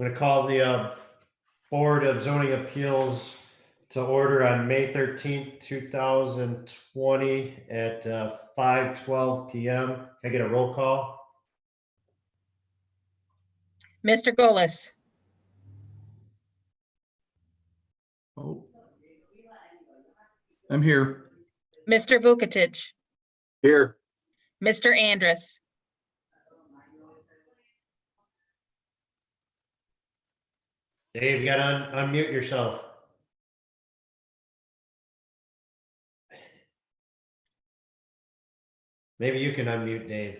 I'm going to call the Board of Zoning Appeals to order on May 13th, 2020 at 5:12 p.m. Can I get a roll call? Mr. Golis, Oh, I'm here. Mr. Vukotic, Here. Mr. Andrus, Dave, you got to unmute yourself. Maybe you can unmute Dave.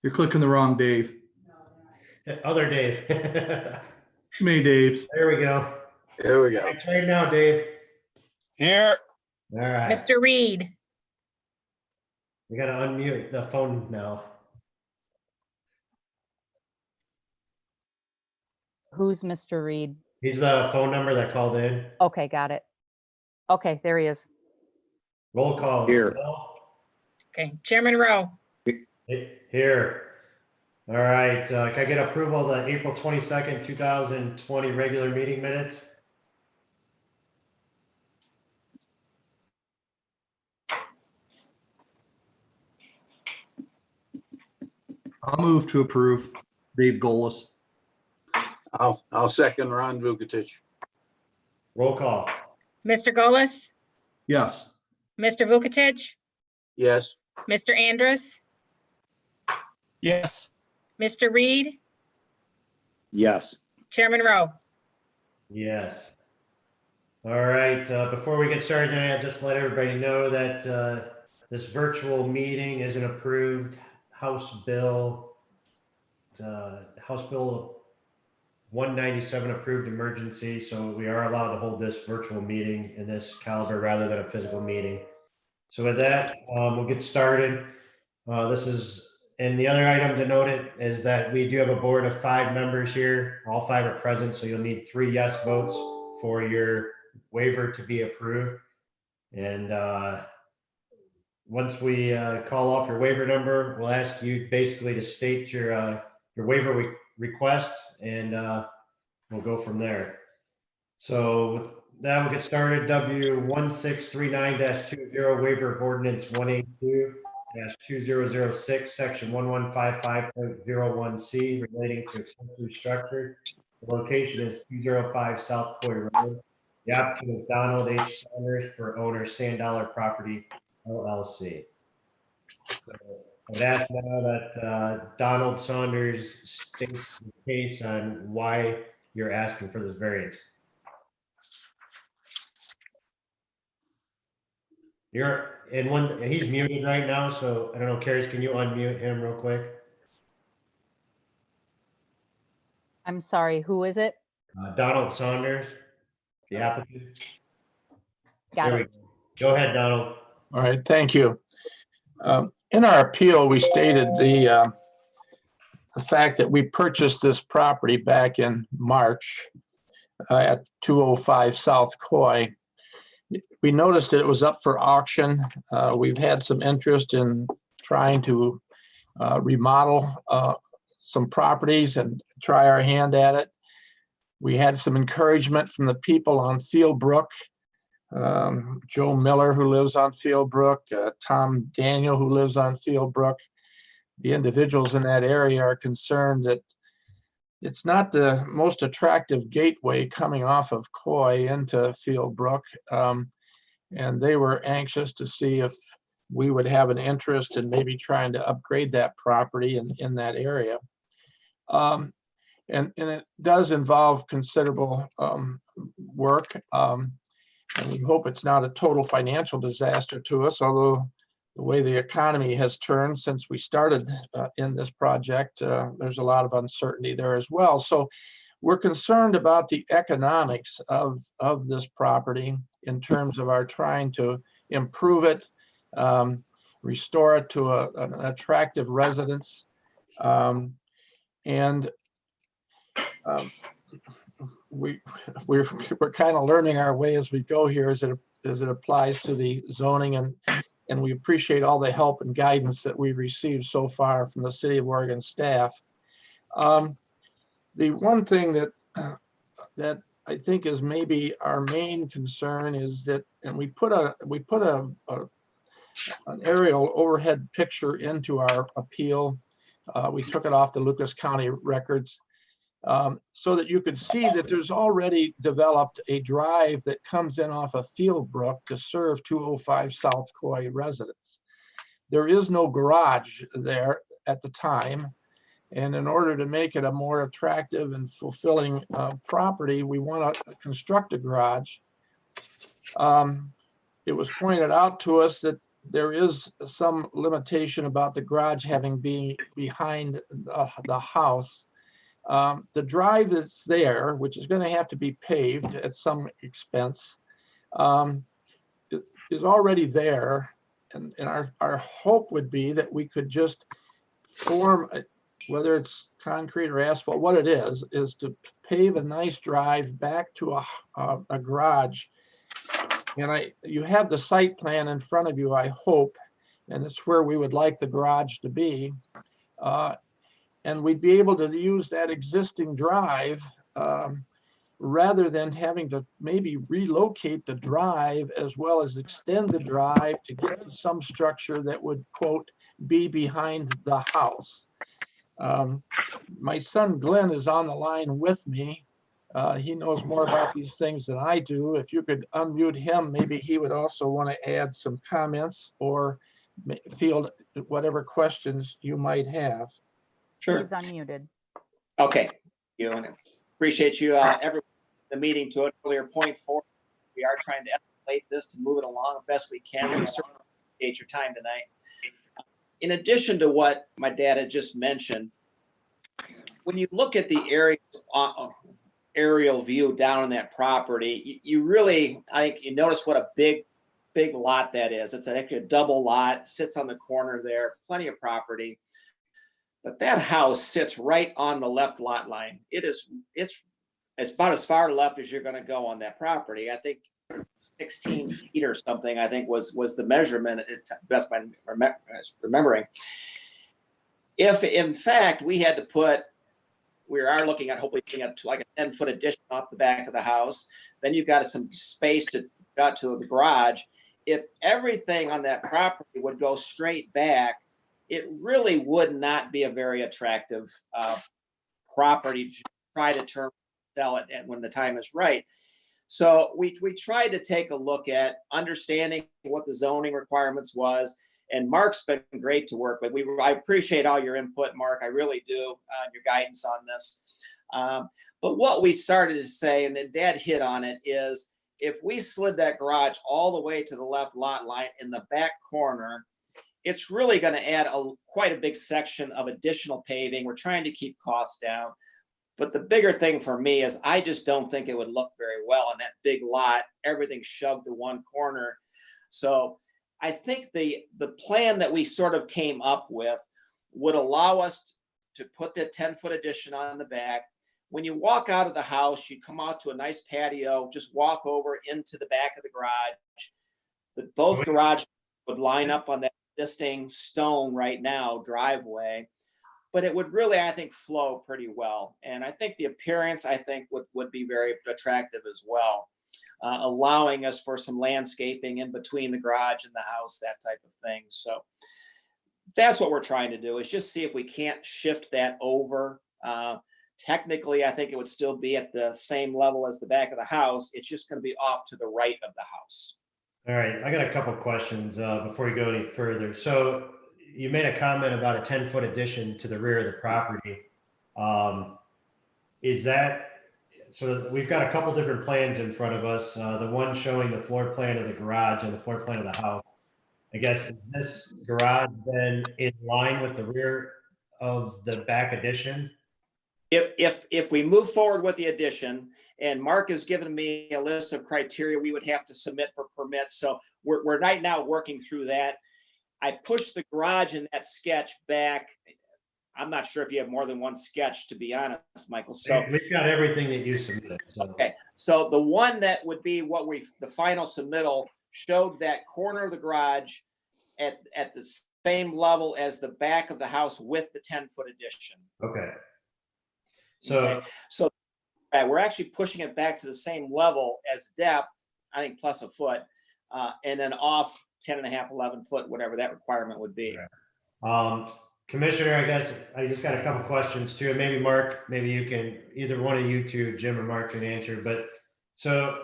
You're clicking the wrong Dave. Other Dave. Too many Daves. There we go. There we go. Try it now, Dave. Here. All right. Mr. Reed, We got to unmute the phone now. Who's Mr. Reed? He's the phone number that called in. Okay, got it. Okay, there he is. Roll call. Here. Bill? okay, Chairman Rowe, Here. All right. Can I get approval of the April 22nd, 2020 regular meeting minutes? I'll move to approve. Dave Golis. I'll second Ron Vukotic. Roll call. Mr. Golis, Yes. Mr. Vukotic, Yes. Mr. Andrus, Yes. Mr. Reed, Yes. Chairman Rowe. Yes. All right. Before we get started, I'll just let everybody know that this virtual meeting is an approved House Bill 197 approved emergency. So we are allowed to hold this virtual meeting in this caliber rather than a physical meeting. So with that, we'll get started. And the other item to note it is that we do have a board of 5 members here. All 5 are present, so you'll need 3 yes votes for your waiver to be approved. And once we call off your waiver number, we'll ask you basically to state your waiver request, and we'll go from there. So with that, we'll get started. W1639-20 waiver of ordinance 182-2006, section 1155.01C relating to accessory structure. The location is 205 South Coy Road. The applicant is Donald H. Saunders for owner Sand Dollar Property LLC. So I would ask now that Donald Saunders states the case on why you're asking for this variance. He's muted right now, so I don't know, Carrie, can you unmute him real quick? I'm sorry, who is it? Donald Saunders, the applicant. Got There we it. go. Go ahead, Donald. All right, thank you. In our appeal, we stated the fact that we purchased this property back in March at 205 South Coy. We noticed it was up for auction. We've had some interest in trying to remodel some properties and try our hand at it. We had some encouragement from the people on Field Brook. Joe Miller, who lives on Field Brook, Tom Daniel, who lives on Field Brook. The individuals in that area are concerned that it's not the most attractive gateway coming off of Coy into Field Brook. And they were anxious to see if we would have an interest in maybe trying to upgrade that property in that area. And it does involve considerable work. And we hope it's not a total financial disaster to us, although the way the economy has turned since we started in this project, there's a lot of uncertainty there as well. So we're concerned about the economics of this property in terms of our trying to improve it, restore it to an attractive residence. We're kind of learning our way as we go here. Is it as it applies to the zoning, and we appreciate all the help and guidance that we've received so far from the City of Oregon staff. The one thing that I think is maybe our main concern is that, and we put an aerial overhead picture into our appeal. We took it off the Lucas County records so that you could see that there's already developed a drive that comes in off of Fieldbrook to serve 205 South Coy residents. There is no garage there at the time. And in order to make it a more attractive and fulfilling property, we want to construct a garage. It was pointed out to us that there is some limitation about the garage having been behind the house. The drive that's there, which is going to have to be paved at some expense, is already there. And our hope would be that we could just form, whether it's concrete or asphalt, what it is to pave a nice drive back to a garage. And you have the site plan in front of you, I hope, and it's where we would like the garage to be. And we'd be able to use that existing drive rather than having to maybe relocate the drive as well as extend the drive to get to some structure that would, quote, be behind the house. My son Glenn is on the line with me. He knows more about these things than I do. If you could unmute him, maybe he would also want to add some comments or field whatever questions you might have. Sure. He's unmuted. Okay. You and appreciate you, everyone, the meeting to an earlier point for. We are trying to escalate this to move it along as best we can. So we certainly appreciate your time tonight. In addition to what my dad had just mentioned, when you look at the aerial view down on that property, you really, I think you notice what a big lot that is. It's actually a double lot, sits on the corner there, plenty of property. But that house sits right on the left lot line. It's about as far left as you're going to go on that property. I think 16 feet or something, I think was the measurement, best I'm remembering. If in fact we had to put, we are looking at hopefully putting up to like a 10-foot addition off the back of the house, then you've got some space to got to the garage. If everything on that property would go straight back, it really would not be a very attractive property to try to sell it when the time is right. So we tried to take a look at understanding what the zoning requirements was, and Mark's been great to work with. I appreciate all your input, Mark. I really do, your guidance on this. But what we started to say, and then Dad hit on it, is if we slid that garage all the way to the left lot line in the back corner, it's really going to add quite a big section of additional paving. We're trying to keep costs down. But the bigger thing for me is I just don't think it would look very well on that big lot, everything shoved to one corner. So I think the plan that we sort of came up with would allow us to put the 10-foot addition on the back. When you walk out of the house, you come out to a nice patio, just walk over into the back of the garage. Both garages would line up on that existing stone right now driveway, but it would really, I think, flow pretty well. And I think the appearance, I think, would be very attractive as well, allowing us for some landscaping in between the garage and the house, that type of thing. So that's what we're trying to do, is just see if we can't shift that over. Technically, I think it would still be at the same level as the back of the house. It's just going to be off to the right of the house. All right, I got a couple questions before we go any further. So you made a comment about a 10-foot addition to the rear of the property. Is that, so we've got a couple different plans in front of us. The one showing the floor plan of the garage and the floor plan of the house. I guess, is this garage then in line with the rear of the back addition? If we move forward with the addition, and Mark has given me a list of criteria we would have to submit for permits. So we're right now working through that. I pushed the garage in that sketch back I'm not sure if you have more than one sketch, to be honest, Michael. So, We've got everything that you submitted, so. okay, so the one that would be what the final submittal showed that corner of the garage at the same level as the back of the house with the 10-foot addition. Okay. So, So we're actually pushing it back to the same level as depth, I think plus a foot, and then off 10 and a half, 11 foot, whatever that requirement would be. Commissioner, I guess I just got a couple questions too. Maybe Mark, maybe you can, either one of you two, Jim or Mark, can answer. But so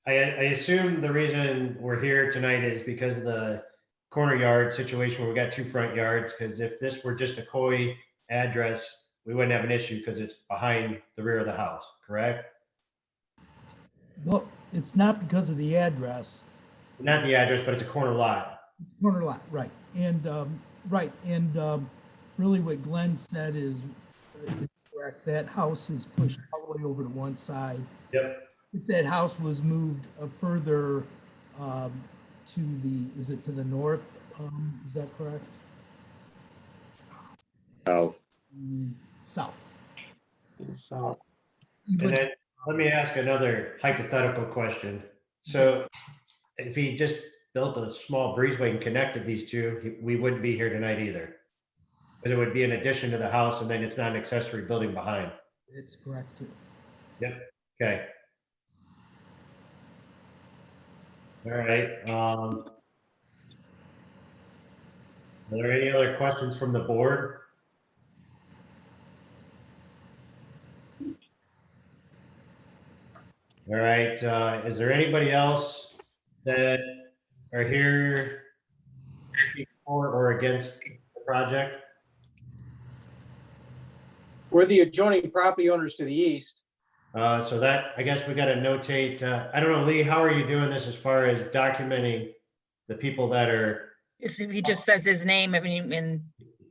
I assume the reason we're here tonight is because of the corner yard situation where we got two front yards. Because if this were just a COI address, we wouldn't have an issue because it's behind the rear of the house, correct? Well, it's not because of the address, Not the address, but it's a corner lot. corner lot, right, and, really what Glenn said is correct, that house is pushed all the way over to one side. Yep. If that house was moved further, is it to the north, is that correct? Oh. South. So, And then let me ask another hypothetical question. So if he just built a small breezeway and connected these two, we wouldn't be here tonight either. Because it would be an addition to the house and then it's not an accessory building behind. It's correct too. Okay. All right. Are there any other questions from the board? All right, is there anybody else that are here for or against the project? We're the adjoining property owners to the east. So that, I guess we got to notate, I don't know, Lee, how are you doing this as far as documenting the people that are, He just says his name and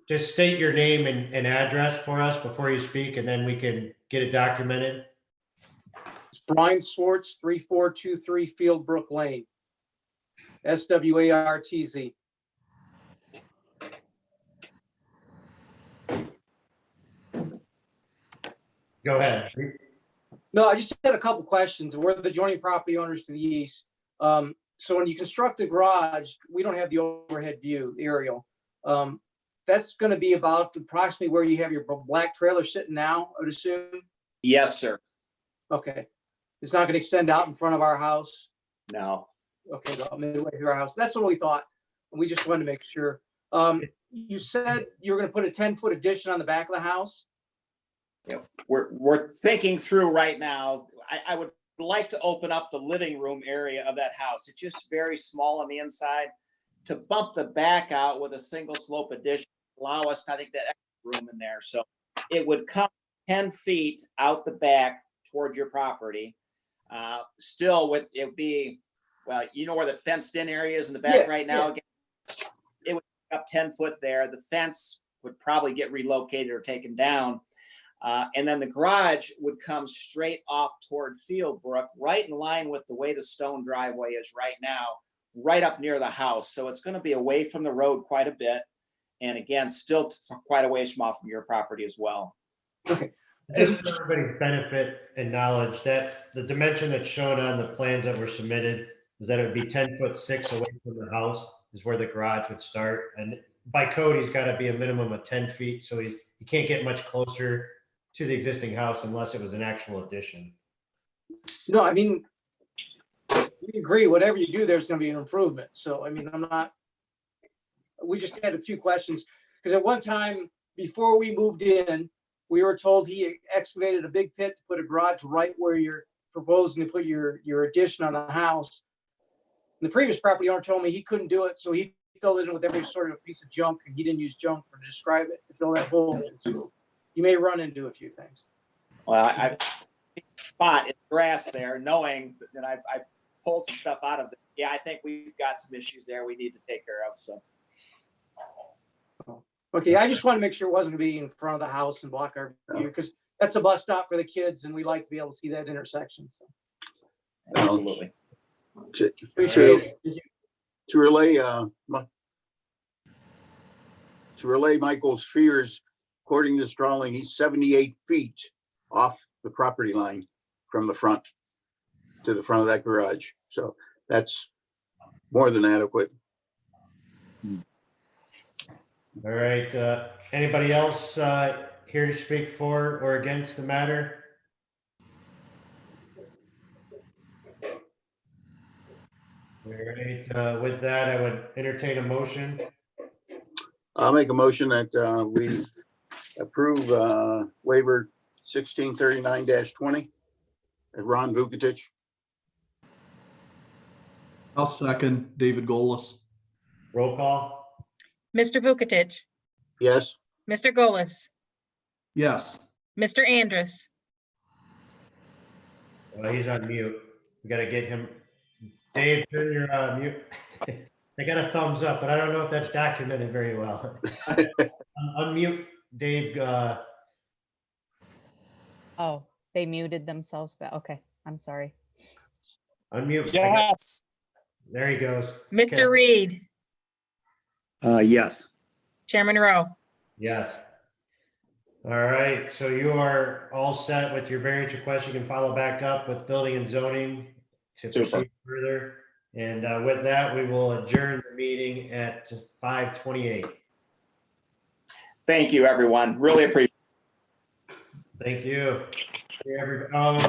just state your name and address for us before you speak, and then we can get it documented. It's Brian Swartz, 3423 Fieldbrook Lane. SWARTZ. Go ahead. No, I just had a couple questions. We're the adjoining property owners to the east. So when you construct the garage, we don't have the overhead view, the aerial. That's going to be about approximately where you have your black trailer sitting now, I would assume. Yes, sir. Okay. It's not going to extend out in front of our house. No. Okay, about midway through our house. That's what we thought. We just wanted to make sure. You said you were going to put a 10-foot addition on the back of the house? We're thinking through right now. I would like to open up the living room area of that house. It's just very small on the inside. To bump the back out with a single slope addition, allow us, I think, that extra room in there. So it would come 10 feet out the back toward your property. Still with, it would be, well, you know where the fenced in area is in the back right now? Again, it would be up 10 foot there. The fence would probably get relocated or taken down. And then the garage would come straight off toward Fieldbrook, right in line with the way the stone driveway is right now, right up near the house. So it's going to be away from the road quite a bit. And again, still quite a ways from off from your property as well. Okay. Just for everybody's benefit and knowledge, that the dimension that's shown on the plans that were submitted is that it would be 10'6" away from the house is where the garage would start. And by code, he's got to be a minimum of 10 feet. So he can't get much closer to the existing house unless it was an actual addition. No, I mean, we agree, whatever you do, there's gonna be an improvement. So, I mean, we just had a few questions. Because at one time, before we moved in, we were told he excavated a big pit to put a garage right where you're proposing to put your addition on the house. And the previous property owner told me he couldn't do it, so he filled it in with every sort of piece of junk, and he didn't use junk to describe it, to fill that hole in. So you may run into a few things. Well, I spot in grass there, knowing that I pulled some stuff out of it. Yeah, I think we've got some issues there we need to take care of. So. Okay, I just want to make sure it wasn't gonna be in front of the house and block our view, because that's a bus stop for the kids, and we like to be able to see that intersection. So Absolutely. appreciate it. To relay Michael's fears, according to this drawing, he's 78 feet off the property line from the front to the front of that garage. So that's more than adequate. All right, anybody else here to speak for or against the matter? All right, with that, I would entertain a motion. I'll make a motion that we approve waiver 1639-20 at Ron Vukatich. I'll second David Golis. Roll call. Mr. Vukatich, Yes, Mr. Golis, Yes. Mr. Andrus, He's on mute. We gotta get him. Dave, turn your mute. They got a thumbs up, but I don't know if that's documented very well. Unmute Dave. Oh, they muted themselves, but okay, I'm sorry. Unmute. Yes. There he goes. Mr. Okay. Reed, Yes. Chairman Rowe. Yes. All right, so you are all set with your variance request. You can follow back up with building and zoning to Super. proceed further. And with that, we will adjourn the meeting at 5:28. Thank you, everyone. Really appreciate it. Thank you. See everybody.